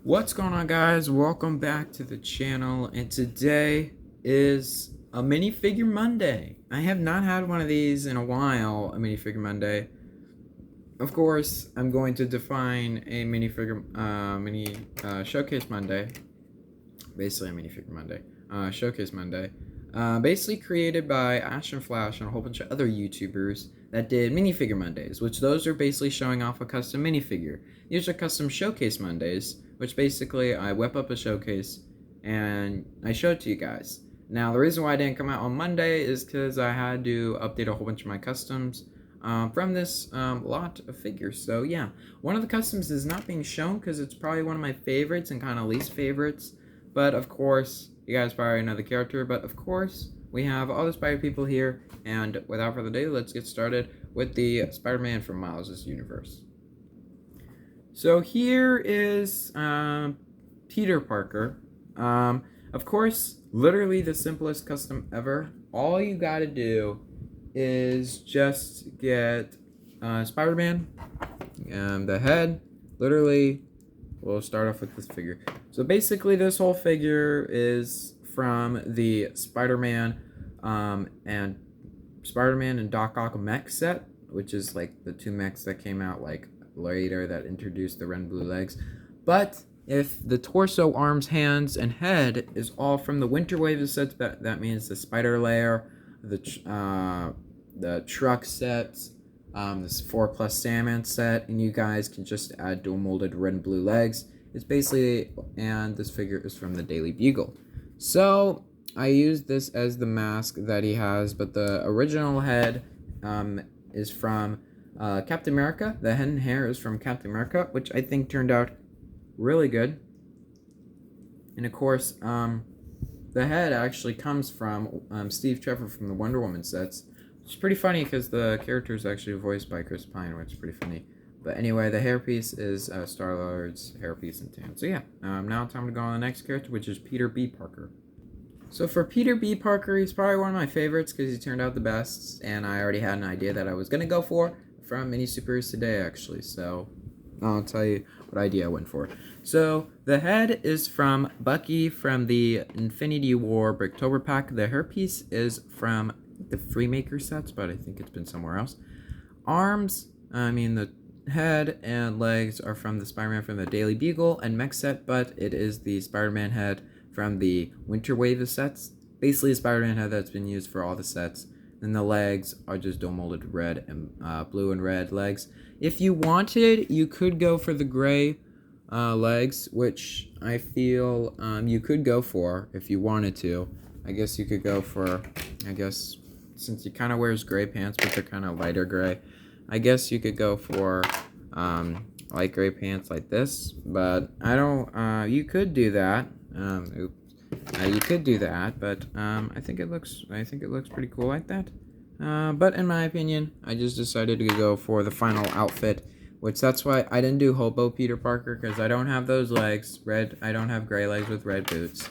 What's going on, guys? Welcome back to the channel, and today is a minifigure Monday. I have not had one of these in a while, a minifigure Monday. Of course, I'm going to define a minifigure showcase Monday. Basically a minifigure Monday. Showcase Monday. Basically created by Ash and Flash and a whole bunch of other YouTubers that did minifigure Mondays, which those are basically showing off a custom minifigure. These are custom showcase Mondays, which basically I whip up a showcase and I show it to you guys. Now, the reason why I didn't come out on Monday is because I had to update a whole bunch of my customs from this lot of figures. So yeah, one of the customs is not being shown because it's probably one of my favorites and kind of least favorites. But of course, you guys probably know the character, but of course, we have all the Spider people here, and without further ado, let's get started with the Spider-Man from Miles' universe. So here is Peter Parker. Of course, literally the simplest custom ever. All you gotta do is just get Spider-Man, the head, literally. We'll start off with this figure. So basically, this whole figure is from the Spider-Man and Doc Ock mech set, which is like the two mechs that came out like later that introduced the red and blue legs. But if the torso, arms, hands, and head is all from the Winter Wave sets, that means the Spider Lair, the truck sets. This 4+ Sandman set, and you guys can just add dual molded red and blue legs. It's basically, and this figure is from the Daily Bugle. So I used this as the mask that he has, but the original head is from Captain America. The head and hair is from Captain America, which I think turned out really good. And of course, the head actually comes from Steve Trevor from the Wonder Woman sets. It's pretty funny because the character is actually voiced by Chris Pine, which is pretty funny. But anyway, the hairpiece is Star-Lord's hairpiece in tan. So yeah, now it's time to go on the next character, which is Peter B. Parker. So for Peter B. Parker, he's probably one of my favorites because he turned out the best, and I already had an idea that I was going to go for from Mini Supers today, actually. So I'll tell you what idea I went for. So the head is from Bucky from the Infinity War Bricktober pack. The hairpiece is from the Freemaker sets, but I think it's been somewhere else. Arms, the head and legs are from the Spider-Man from the Daily Bugle and mech set, but it is the Spider-Man head from the Winter Wave sets. Basically a Spider-Man head that's been used for all the sets. And the legs are just dual molded red and blue and red legs. If you wanted, you could go for the gray legs, which I feel you could go for if you wanted to. I guess you could go for, since he kind of wears gray pants, but they're kind of lighter gray, I guess you could go for light gray pants like this. But I don't. You could do that. You could do that, but I think it looks pretty cool like that. But in my opinion, I just decided to go for the final outfit, which that's why I didn't do Hobo Peter Parker, because I don't have those legs. I don't have gray legs with red boots.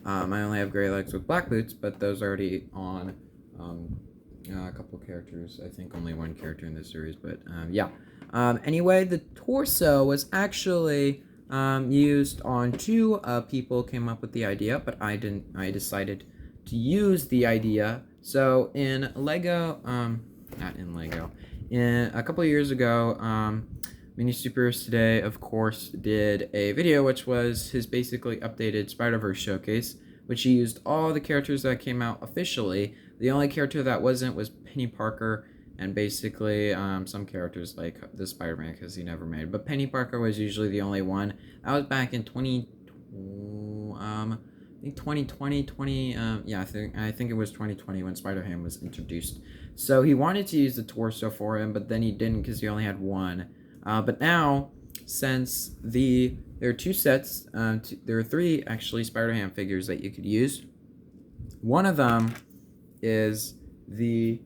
I only have gray legs with black boots, but those are already on a couple characters. I think only one character in this series, but yeah. Anyway, the torso was actually used on two people came up with the idea, but I didn't. I decided to use the idea. So in Lego, not in Lego, in a couple of years ago, Mini Supers Today, of course, did a video which was his basically updated Spider-Verse showcase, which he used all the characters that came out officially. The only character that wasn't was Penny Parker, and basically some characters like the Spider-Man, because he never made it. But Penny Parker was usually the only one. That was back in 2020, I think it was 2020 when SpiderHam was introduced. So he wanted to use the torso for him, but then he didn't because he only had one. But now, since there are two sets, there are three actually Spider-Ham figures that you could use. One of them is the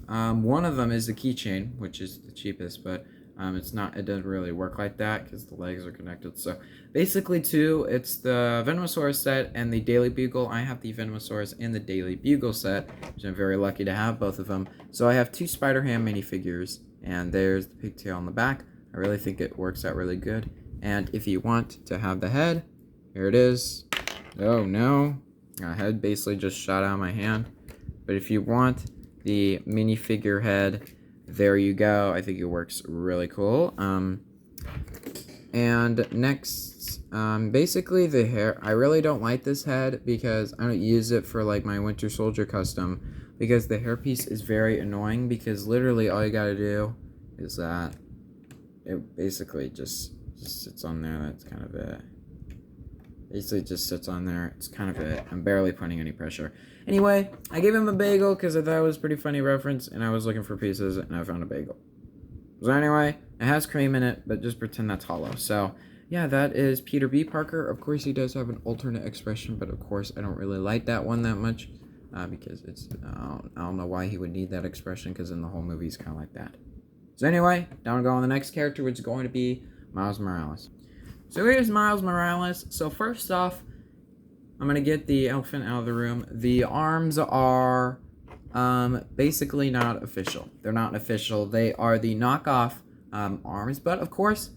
keychain, which is the cheapest, but it doesn't really work like that because the legs are connected. So basically it's the Venomsaurus set and the Daily Bugle. I have the Venomsaurus and the Daily Bugle set, which I'm very lucky to have both of them. So I have two Spider-Ham minifigures, and there's the pigtail on the back. I really think it works out really good. And if you want to have the head, here it is. Oh no, a head basically just shot out of my hand. But if you want the minifigure head, there you go. I think it works really cool. And next, basically the hair. I really don't like this head because I don't use it for like my Winter Soldier custom, because the hairpiece is very annoying, because literally all you gotta do is that it basically just sits on there. That's kind of it. Basically just sits on there. It's kind of it. I'm barely putting any pressure. Anyway, I gave him a bagel because I thought it was a pretty funny reference, and I was looking for pieces, and I found a bagel. So anyway, it has cream in it, but just pretend that's hollow. So yeah, that is Peter B. Parker. Of course, he does have an alternate expression, but of course, I don't really like that one that much because it's I don't know why he would need that expression, because in the whole movie he's kind of like that. So anyway, now we go on the next character, which is going to be Miles Morales. So here's Miles Morales. So first off, I'm going to get the elephant out of the room. The arms are basically not official. They're not official. They are the knockoff arms. But of course,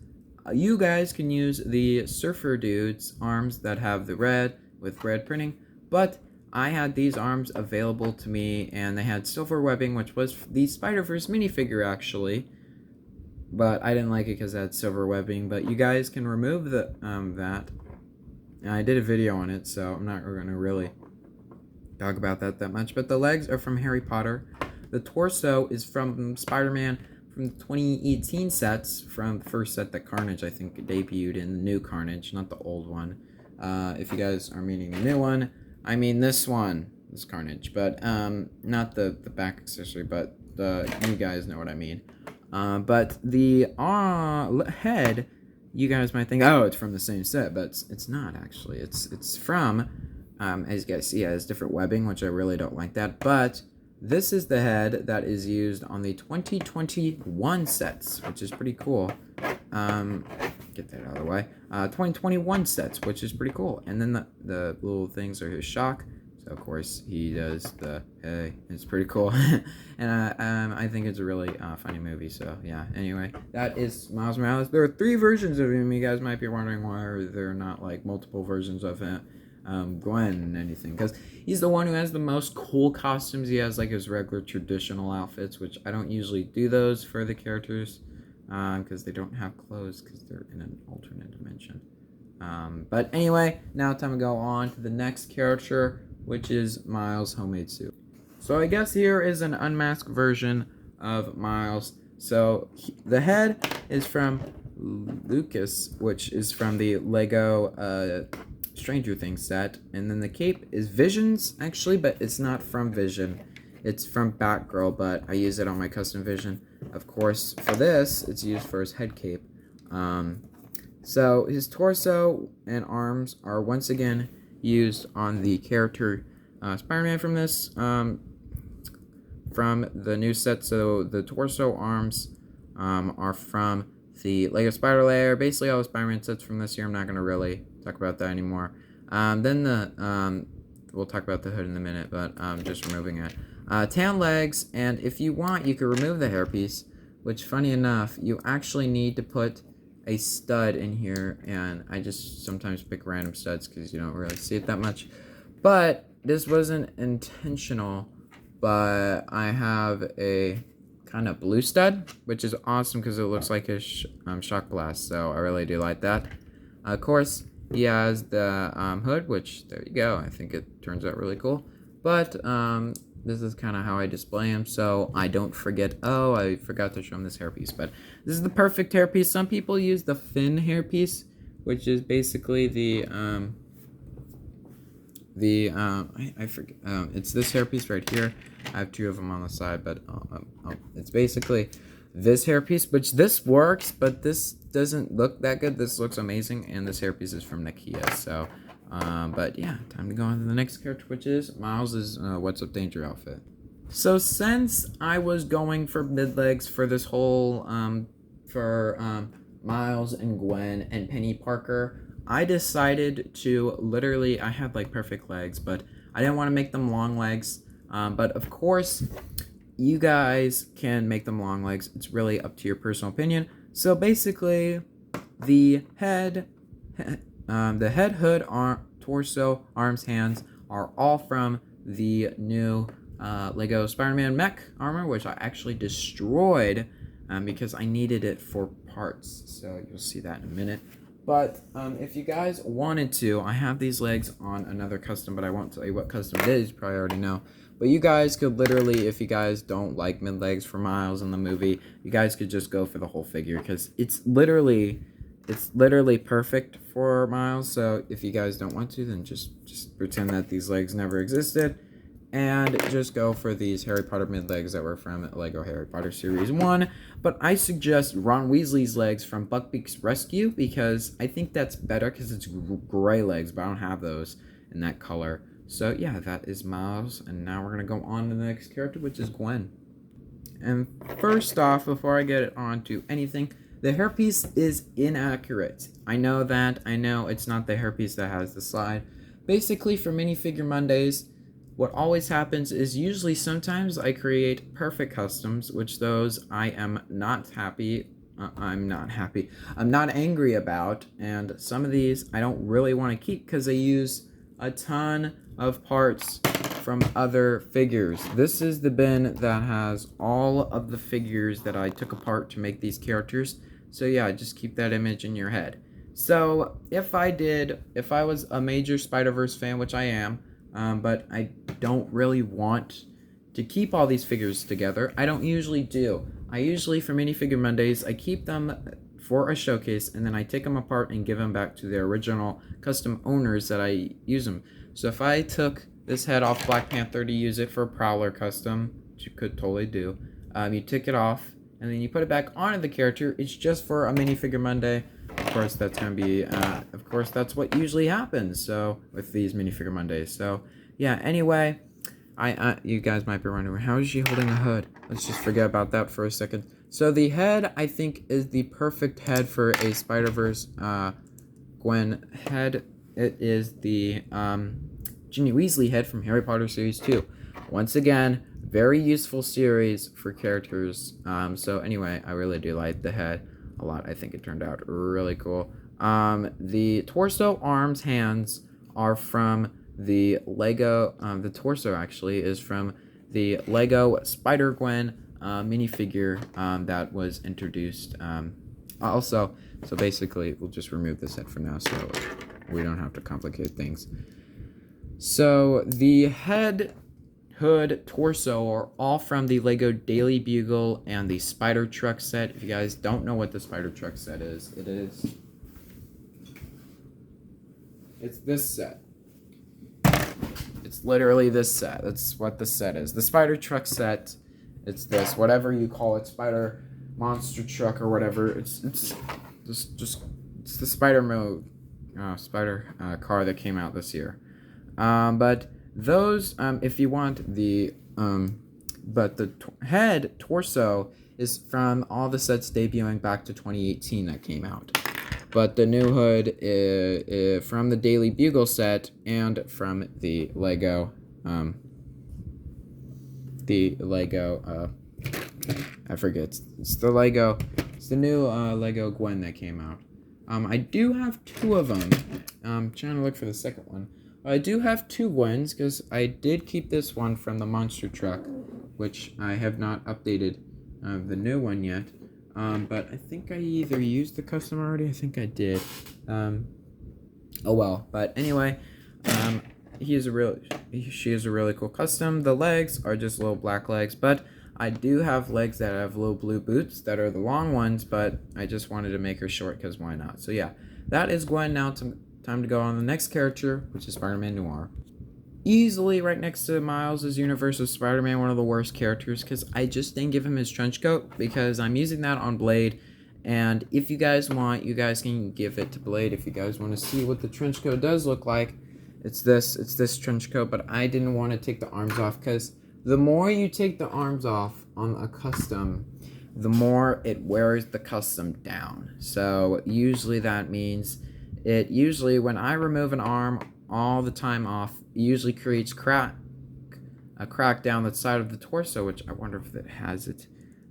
you guys can use the Surfer Dude's arms that have the red with red printing. But I had these arms available to me, and they had silver webbing, which was the Spider-Verse minifigure actually. But I didn't like it because it had silver webbing. But you guys can remove the that. And I did a video on it, so I'm not going to really talk about that much. But the legs are from Harry Potter. The torso is from Spider-Man from the 2018 sets, from the first set that Carnage, I think, debuted in. The new Carnage, not the old one. If you guys are meaning the new one, I mean this one, this Carnage. But not the back accessory, but you guys know what I mean. But the head, you guys might think, oh, it's from the same set, but it's not actually. It's from, as you guys see, it has different webbing, which I really don't like that. But this is the head that is used on the 2021 sets, which is pretty cool. Get that out of the way. 2021 sets, which is pretty cool. And then the little things are his shock. So of course he does the hey. It's pretty cool. And I think it's a really funny movie. So yeah. Anyway, that is Miles Morales. There are 3 versions of him. You guys might be wondering why there are not like multiple versions of him. Gwen and anything, because he's the one who has the most cool costumes. He has like his regular traditional outfits, which I don't usually do those for the characters because they don't have clothes because they're in an alternate dimension. But anyway, now time to go on to the next character, which is Miles' homemade suit. So I guess here is an unmasked version of Miles. So the head is from Lucas, which is from the Lego Stranger Things set, and then the cape is Vision's actually, but it's not from Vision. It's from Batgirl, but I use it on my custom Vision. Of course, for this, it's used for his head cape. So his torso and arms are once again used on the character Spider-Man from this, from the new set. So the torso arms are from the Lego Spider Lair. Basically all the Spider-Man sets from this year. I'm not going to really talk about that anymore. Then we'll talk about the hood in a minute, but just removing it. Tan legs, and if you want, you can remove the hairpiece, which, funny enough, you actually need to put a stud in here, and I just sometimes pick random studs because you don't really see it that much. But this wasn't intentional, but I have a kind of blue stud, which is awesome because it looks like a shock blast, so I really do like that. Of course, he has the hood, which, there you go, I think it turns out really cool. But this is kind of how I display him, so I don't forget. Oh, I forgot to show him this hairpiece, but this is the perfect hairpiece. Some people use the Finn hairpiece, which is basically I forget. It's this hairpiece right here. I have 2 of them on the side, but it's basically this hairpiece, which this works, but this doesn't look that good. This looks amazing, and this hairpiece is from Nokia. So, but yeah, time to go on to the next character, which is Miles's What's Up Danger outfit. So since I was going for mid legs for this whole Miles and Gwen and Penny Parker, I decided to literally, I had like perfect legs, but I didn't want to make them long legs. But of course, you guys can make them long legs. It's really up to your personal opinion. So basically, the head, hood, torso, arms, hands are all from the new Lego Spider-Man mech armor, which I actually destroyed because I needed it for parts. So you'll see that in a minute. But if you guys wanted to, I have these legs on another custom, but I won't tell you what custom it is. You probably already know. But you guys could literally, if you guys don't like mid legs for Miles in the movie, you guys could just go for the whole figure because it's literally perfect for Miles. So if you guys don't want to, then just pretend that these legs never existed. And just go for these Harry Potter mid legs that were from Lego Harry Potter Series 1. But I suggest Ron Weasley's legs from Buckbeak's Rescue because I think that's better because it's gray legs, but I don't have those in that color. So yeah, that is Miles. And now we're going to go on to the next character, which is Gwen. And first off, before I get on to anything, the hairpiece is inaccurate. I know it's not the hairpiece that has the slide. Basically, for Minifigure Mondays, what always happens is usually sometimes I create perfect customs, which those I am not happy. I'm not angry about, and some of these I don't really want to keep because they use a ton of parts from other figures. This is the bin that has all of the figures that I took apart to make these characters. So yeah, just keep that image in your head. So if I was a major Spider-Verse fan, which I am, but I don't really want to keep all these figures together. I don't usually do. I usually, for Minifigure Mondays, I keep them for a showcase, and then I take them apart and give them back to their original custom owners that I use them. So if I took this head off Black Panther to use it for a Brawler custom, which you could totally do, you take it off, and then you put it back onto the character. It's just for a Minifigure Monday. Of course, that's going to be, that's what usually happens, so, with these Minifigure Mondays. So, yeah, anyway, you guys might be wondering, how is she holding a hood? Let's just forget about that for a second. So, the head, I think, is the perfect head for a Spider-Verse, Gwen head. It is the, Ginny Weasley head from Harry Potter Series 2. Once again, very useful series for characters. So, anyway, I really do like the head a lot. I think it turned out really cool. The torso, arms, hands are from the Lego, the torso actually is from the Lego Spider-Gwen minifigure that was introduced. So basically, we'll just remove this head for now so we don't have to complicate things. So the head, hood, torso are all from the Lego Daily Bugle and the Spider Truck set. If you guys don't know what the Spider Truck set is, it's this set. It's literally this set. That's what the set is. The Spider Truck set, it's this, whatever you call it, Spider Monster Truck or whatever. It's the Spider car that came out this year. But those, if you want the, but the head, torso, is from all the sets debuting back to 2018 that came out. But the new hood is from the Daily Bugle set and from the Lego, I forget, it's the new Lego Gwen that came out. I do have two of them. I'm trying to look for the second one. I do have two Gwens, because I did keep this one from the Monster Truck, which I have not updated the new one yet. But I think I either used the custom already, I think I did. Oh well, but anyway, she is a really cool custom. The legs are just little black legs, but I do have legs that have little blue boots that are the long ones, but I just wanted to make her short, because why not? So yeah, that is Gwen. Now time to go on the next character, which is Spiderman Noir. Easily right next to Miles' universe of Spider-Man, one of the worst characters, because I just didn't give him his trench coat, because I'm using that on Blade, and if you guys want, you guys can give it to Blade. If you guys want to see what the trench coat does look like, it's this trench coat, but I didn't want to take the arms off, because the more you take the arms off on a custom, the more it wears the custom down. So usually that means when I remove an arm all the time off, it usually creates a crack down the side of the torso, which I wonder if it has it.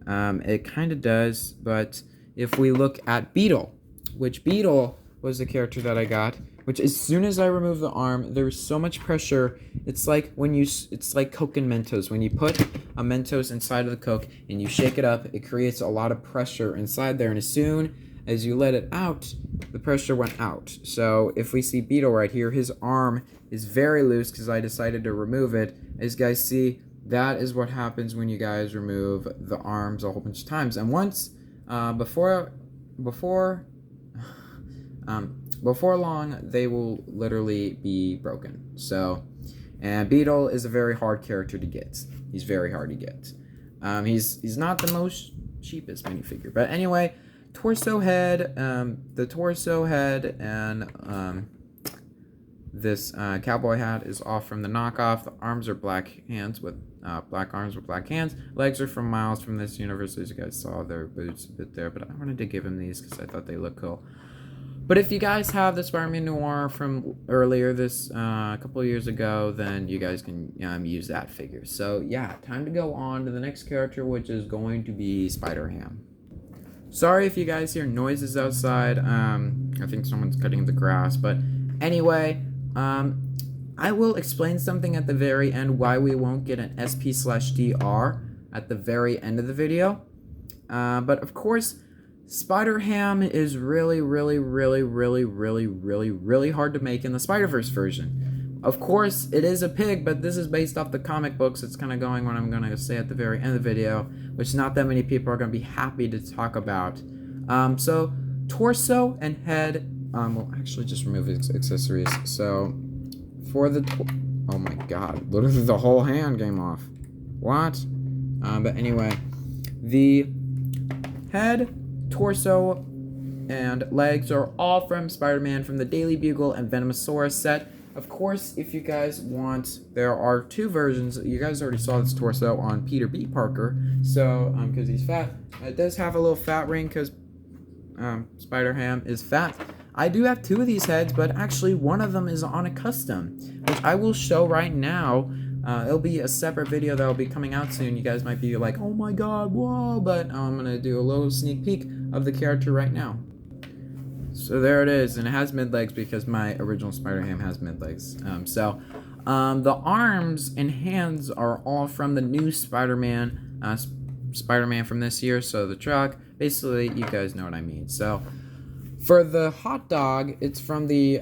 It kind of does, but if we look at Beetle, which Beetle was the character that I got, which as soon as I remove the arm, there's so much pressure. It's like it's like Coke and Mentos. When you put a Mentos inside of the Coke and you shake it up, it creates a lot of pressure inside there. And as soon as you let it out, the pressure went out. So if we see Beetle right here, his arm is very loose because I decided to remove it. As you guys see, that is what happens when you guys remove the arms a whole bunch of times. And once, before long, they will literally be broken. So, and Beetle is a very hard character to get. He's very hard to get. He's not the most cheapest minifigure, but anyway, torso head, the torso head, and this cowboy hat is all from the knockoff. The arms are black hands with black arms with black hands. Legs are from Miles from this universe. As you guys saw, their boots a bit there, but I wanted to give him these because I thought they looked cool. But if you guys have the Spiderman Noir from earlier this couple of years ago, then you guys can use that figure. So yeah, time to go on to the next character, which is going to be SpiderHam. Sorry if you guys hear noises outside. I think someone's cutting the grass, but anyway, I will explain something at the very end why we won't get an SP/DR at the very end of the video. But of course, SpiderHam is really hard to make in the Spider-Verse version. Of course, it is a pig, but this is based off the comic books. It's kind of going what I'm going to say at the very end of the video, which not that many people are going to be happy to talk about. So, torso and head, we'll actually just remove its accessories. So, for the, oh my god, literally the whole hand came off. What? But anyway, the head, torso, and legs are all from Spider-Man from the Daily Bugle and Venomosaurus set. Of course, if you guys want, there are two versions. You guys already saw this torso on Peter B. Parker, so, because he's fat. It does have a little fat ring because SpiderHam is fat. I do have two of these heads, but actually one of them is on a custom, which I will show right now. It'll be a separate video that will be coming out soon. You guys might be like, oh my god, whoa, but I'm going to do a little sneak peek of the character right now. So there it is, and it has mid-legs because my original SpiderHam has mid-legs. The arms and hands are all from the new Spider-Man from this year, so the truck. Basically, you guys know what I mean. So, for the hot dog, it's from the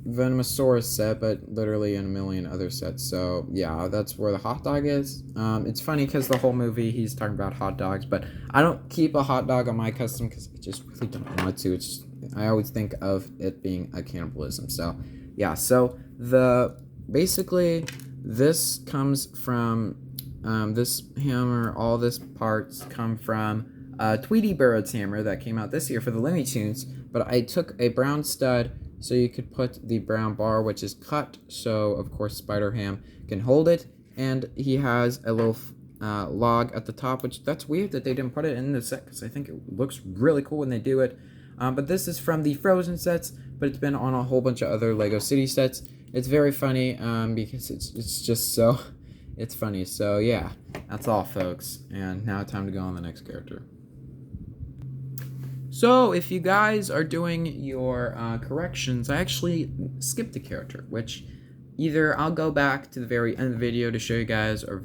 Venomosaurus set, but literally in a million other sets. So yeah, that's where the hot dog is. It's funny because the whole movie he's talking about hot dogs, but I don't keep a hot dog on my custom because I just really don't want to. I always think of it being a cannibalism. So yeah, so basically this comes from this hammer. All this parts come from Tweety Bird's hammer that came out this year for the Looney Tunes, but I took a brown stud so you could put the brown bar, which is cut, so of course SpiderHam can hold it, and he has a little log at the top, which that's weird that they didn't put it in the set because I think it looks really cool when they do it. But this is from the Frozen sets, but it's been on a whole bunch of other Lego City sets. It's very funny because it's just so it's funny. So yeah, that's all, folks, and now time to go on the next character. So, if you guys are doing your corrections, I actually skipped a character, which either I'll go back to the very end of the video to show you guys, or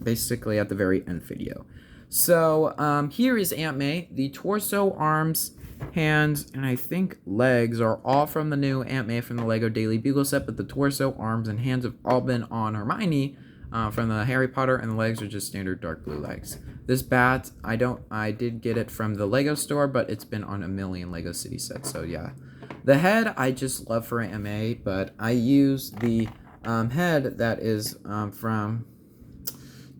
basically at the very end of the video. So, here is AntMan. The torso, arms, hands, and I think legs are all from the new AntMan from the Lego Daily Bugle set, but the torso, arms, and hands have all been on Hermione from the Harry Potter, and the legs are just standard dark blue legs. This bat, I did get it from the Lego store, but it's been on a million Lego City sets, so yeah. The head, I just love for AntMan, but I use the head that is from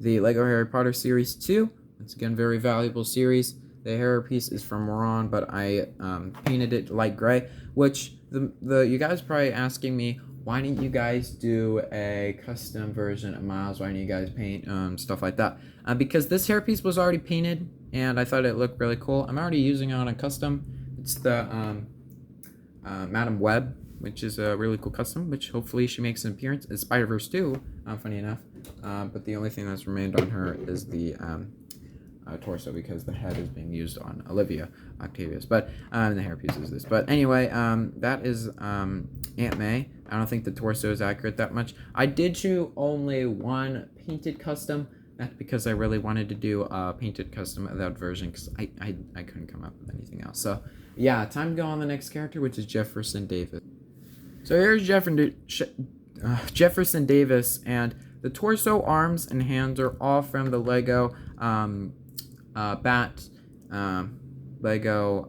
the Lego Harry Potter Series 2. It's again very valuable series. The hair piece is from Ron, but I painted it light gray, which you guys are probably asking me, why didn't you guys do a custom version of Miles? Why didn't you guys paint stuff like that? Because this hairpiece was already painted, and I thought it looked really cool. I'm already using it on a custom. It's the Madam Web, which is a really cool custom, which hopefully she makes an appearance in Spider-Verse 2, funny enough. But the only thing that's remained on her is the torso because the head is being used on Olivia Octavius, but the hairpiece is this. But anyway, that is Aunt May. I don't think the torso is accurate that much. I did do only one painted custom. That's because I really wanted to do a painted custom of that version because I couldn't come up with anything else. So yeah, time to go on the next character, which is Jefferson Davis. So here's Jefferson Davis, and the torso, arms, and hands are all from the Lego Lego,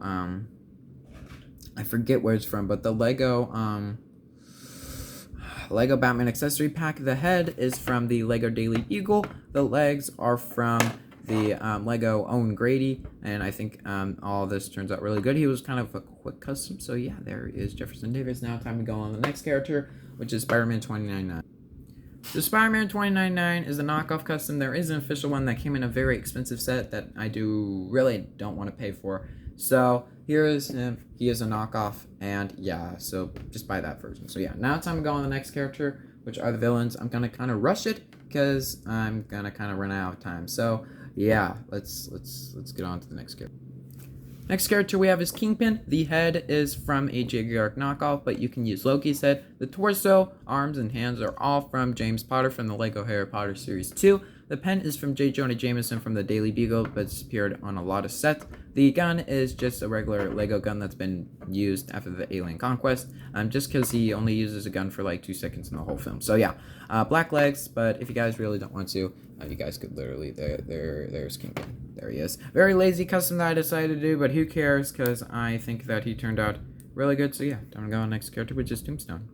I forget where it's from, but the Lego Batman accessory pack. The head is from the Lego Daily Bugle. The legs are from the Lego Owen Grady, and I think all this turns out really good. He was kind of a quick custom, so yeah, there is Jefferson Davis. Now time to go on the next character, which is Spider-Man 2099. The Spider-Man 2099 is a knockoff custom. There is an official one that came in a very expensive set that I really don't want to pay for. So here is him. He is a knockoff, and yeah, so just buy that version. So yeah, now it's time to go on the next character, which are the villains. I'm gonna kind of rush it because I'm gonna kind of run out of time. So yeah, let's get on to the next character. Next character we have is Kingpin. The head is from a J.G.R. knockoff, but you can use Loki's head. The torso, arms, and hands are all from James Potter from the Lego Harry Potter Series 2. The pen is from J. Jonah Jameson from the Daily Bugle, but it's appeared on a lot of sets. The gun is just a regular Lego gun that's been used after the Alien Conquest, just because he only uses a gun for like 2 seconds in the whole film. So yeah, black legs, but if you guys really don't want to, you guys could literally, there's Kingpin. There he is. Very lazy custom that I decided to do, but who cares, because I think that he turned out really good. So yeah, time to go on next character, which is Tombstone.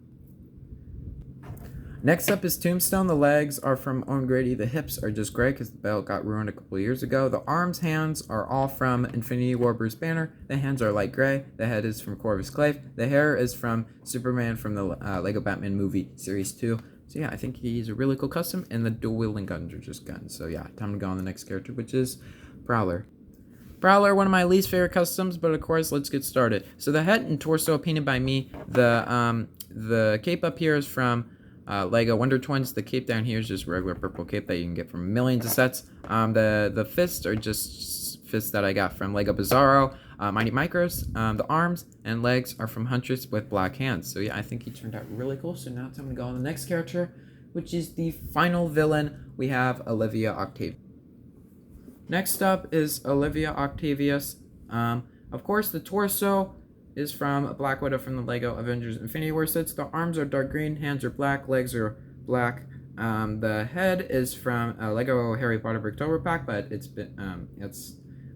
Next up is Tombstone. The legs are from Owen Grady. The hips are just gray because the belt got ruined a couple years ago. The arms, hands are all from Infinity War Bruce Banner. The hands are light gray. The head is from Corvus Clave. The hair is from Superman from the Lego Batman movie Series 2. So yeah, I think he's a really cool custom, and the dual wielding guns are just guns. So yeah, time to go on the next character, which is Brawler. Brawler, one of my least favorite customs, but of course, let's get started. So the head and torso painted by me. The cape up here is from Lego Wonder Twins. The cape down here is just regular purple cape that you can get from millions of sets. The fists are just fists that I got from Lego Bizarro, Mighty Micros. The arms and legs are from Huntress with black hands. So yeah, I think he turned out really cool. So now it's time to go on the next character, which is the final villain. We have Olivia Octavia. Next up is Olivia Octavius. Of course, the torso is from Black Widow from the Lego Avengers Infinity War sets. The arms are dark green, hands are black, legs are black. The head is from a Lego Harry Potter Bricktober pack, but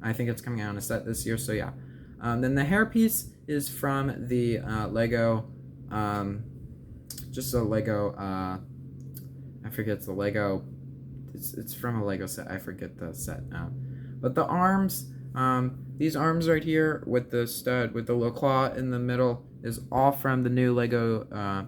I think it's coming out on a set this year, so yeah. Then the hairpiece is from the Lego, just a Lego, I forget the Lego, it's from a Lego set, I forget the set now. But the arms, these arms right here with the stud, with the little claw in the middle, is all from the new Lego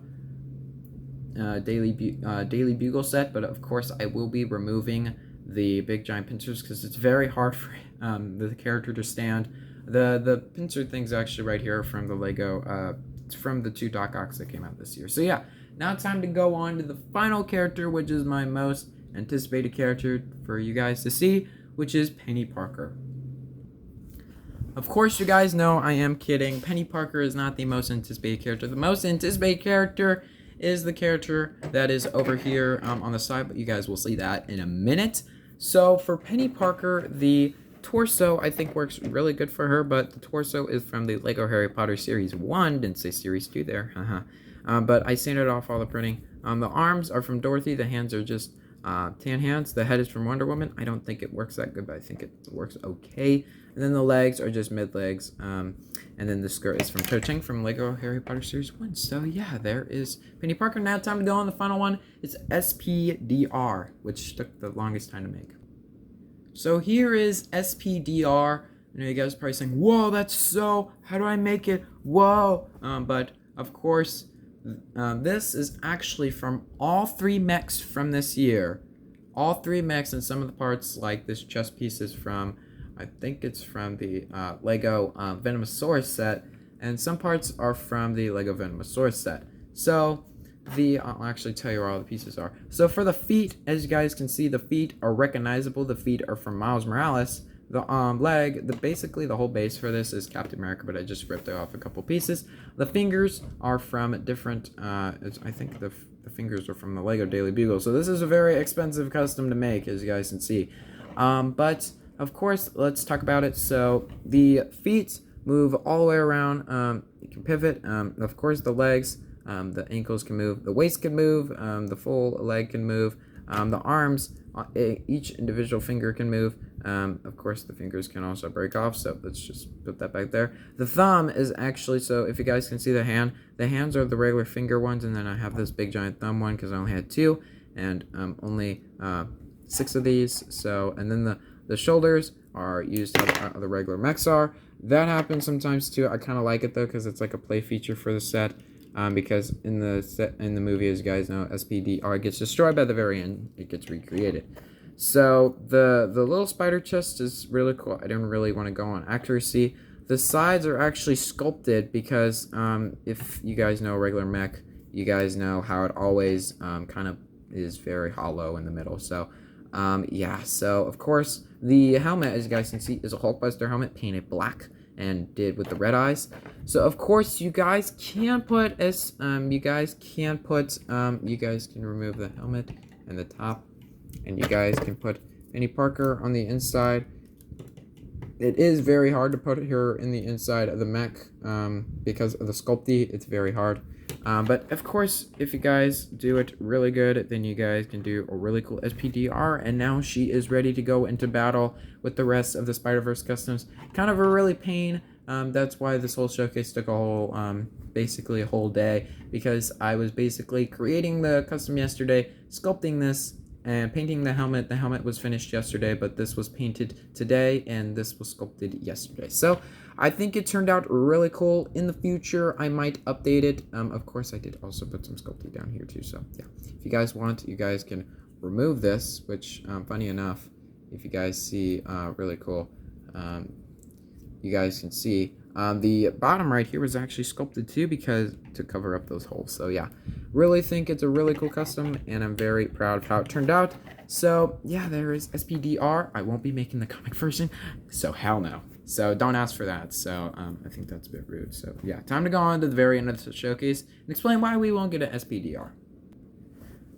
Daily Bugle set, but of course I will be removing the big giant pincers because it's very hard for the character to stand. The pincer thing's actually right here from the Lego, it's from the 2 Doc Ocks that came out this year. So yeah, now it's time to go on to the final character, which is my most anticipated character for you guys to see, which is Penny Parker. Of course, you guys know I am kidding. Penny Parker is not the most anticipated character. The most anticipated character is the character that is over here on the side, but you guys will see that in a minute. So for Penny Parker, the torso I think works really good for her, but the torso is from the Lego Harry Potter Series 1. Didn't say Series 2 there. But I sanded off all the printing. The arms are from Dorothy. The hands are just tan hands. The head is from Wonder Woman. I don't think it works that good, but I think it works okay. And then the legs are just mid legs. And then the skirt is from Cho Chang from Lego Harry Potter Series 1. So yeah, there is Penny Parker. Now time to go on the final one. It's SPDR, which took the longest time to make. So here is SPDR. I know you guys are probably saying, whoa, that's so, how do I make it? Whoa. But of course, this is actually from all 3 mechs from this year. All 3 mechs, and some of the parts, like this chest piece, is from, I think it's from the Lego Venomosaurus set, and some parts are from the Lego Venomosaurus set. So I'll actually tell you where all the pieces are. So for the feet, as you guys can see, the feet are recognizable. The feet are from Miles Morales. The leg, basically the whole base for this is Captain America, but I just ripped off a couple pieces. The fingers are from different, I think the fingers are from the Lego Daily Bugle. So this is a very expensive custom to make, as you guys can see. But of course, let's talk about it. So the feet move all the way around. You can pivot. Of course, the legs, the ankles can move. The waist can move. The full leg can move. The arms, each individual finger can move. Of course, the fingers can also break off, so let's just put that back there. The thumb is actually, so if you guys can see the hands are the regular finger ones, and then I have this big giant thumb one because I only had 2, and only 6 of these. So, and then the shoulders are used how the regular mechs are. That happens sometimes too. I kind of like it though because it's like a play feature for the set. Because in the movie, as you guys know, SPDR gets destroyed by the very end. It gets recreated. So the little spider chest is really cool. I don't really want to go on accuracy. The sides are actually sculpted because if you guys know regular mech, you guys know how it always kind of is very hollow in the middle. So yeah. So of course the helmet, as you guys can see, is a Hulkbuster helmet painted black and did with the red eyes. So of course you guys can put you guys can remove the helmet and the top, and you guys can put Penny Parker on the inside. It is very hard to put her in the inside of the mech because of the sculpty. It's very hard. But of course, if you guys do it really good, then you guys can do a really cool SPDR. And now she is ready to go into battle with the rest of the Spider-Verse customs. Kind of a really pain. That's why this whole showcase took a whole, basically a whole day. Because I was basically creating the custom yesterday, sculpting this, and painting the helmet. The helmet was finished yesterday, but this was painted today, and this was sculpted yesterday. So I think it turned out really cool. In the future, I might update it. Of course, I did also put some sculpting down here too. So yeah, if you guys want, you guys can remove this, which funny enough, if you guys see, really cool, you guys can see the bottom right here was actually sculpted too, because to cover up those holes. So yeah, really think it's a really cool custom, and I'm very proud of how it turned out. So yeah, there is SPDR. I won't be making the comic version, so hell no. So don't ask for that. So I think that's a bit rude. So yeah, time to go on to the very end of the showcase and explain why we won't get an SPDR.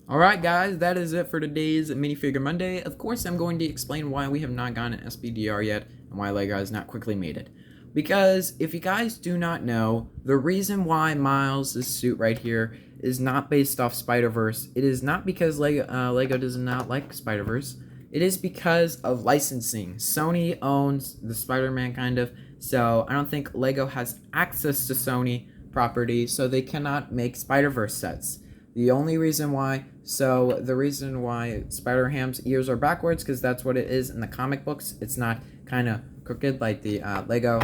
Alright guys, that is it for today's Minifigure Monday. Of course, I'm going to explain why we have not gotten an SPDR yet, and why LEGO has not quickly made it. Because if you guys do not know, the reason why Miles' suit right here is not based off Spider-Verse, it is not because LEGO does not like Spider-Verse. It is because of licensing. Sony owns the Spider-Man kind of, so I don't think LEGO has access to Sony property, so they cannot make Spider-Verse sets. The only reason why, the reason why SpiderHam's ears are backwards, because that's what it is in the comic books. It's not kind of crooked like the LEGO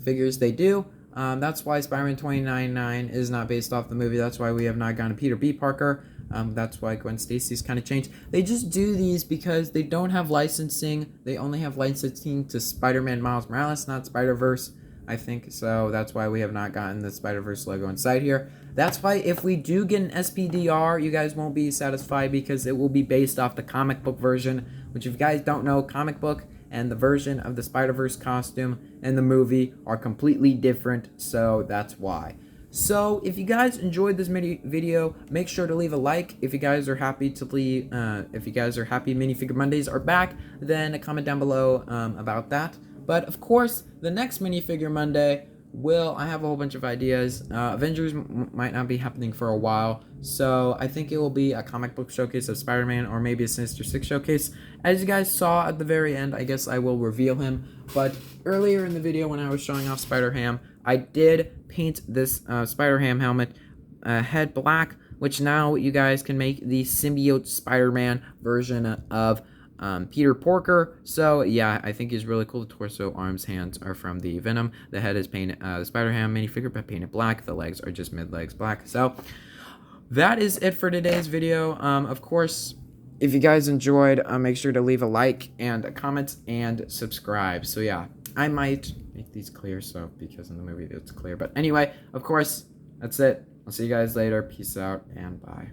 figures they do. That's why Spider-Man 2099 is not based off the movie. That's why we have not gotten a Peter B. Parker. That's why Gwen Stacy's kind of changed. They just do these because they don't have licensing. They only have licensing to Spider-Man Miles Morales, not Spider-Verse, I think. So that's why we have not gotten the Spider-Verse logo inside here. That's why if we do get an SPDR, you guys won't be satisfied because it will be based off the comic book version, which if you guys don't know, comic book and the version of the Spider-Verse costume and the movie are completely different, so that's why. So if you guys enjoyed this video, make sure to leave a like. If you guys are happy Minifigure Mondays are back, then comment down below about that. But of course, the next Minifigure Monday I have a whole bunch of ideas. Avengers might not be happening for a while, so I think it will be a comic book showcase of Spider-Man, or maybe a Sinister Six showcase. As you guys saw at the very end, I guess I will reveal him. But earlier in the video when I was showing off SpiderHam, I did paint this SpiderHam helmet head black, which now you guys can make the symbiote Spider-Man version of Peter Porker. So yeah, I think he's really cool. The torso, arms, hands are from the Venom. The head is painted the Spider-Ham minifigure, but painted black. The legs are just mid-legs black. So that is it for today's video. Of course, if you guys enjoyed, make sure to leave a like and a comment and subscribe. So yeah, I might make these clear, so because in the movie it's clear. But anyway, of course, that's it. I'll see you guys later. Peace out and bye.